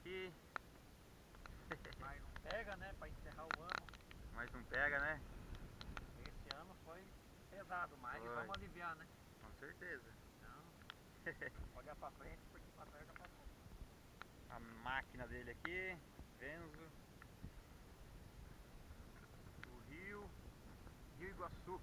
aqui. Mas não pega, né? Pra encerrar o ano. Mas não pega, né? Esse ano foi pesado, mas Foi. vamos aliviar, né? Com certeza. Não, olhar pra frente porque pra trás dá pra trás. A máquina dele aqui, Renzo. O Rio Iguaçu.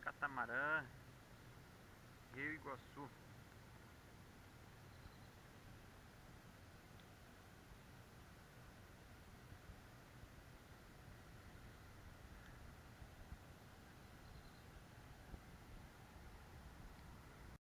Catamarã, Rio Iguaçu.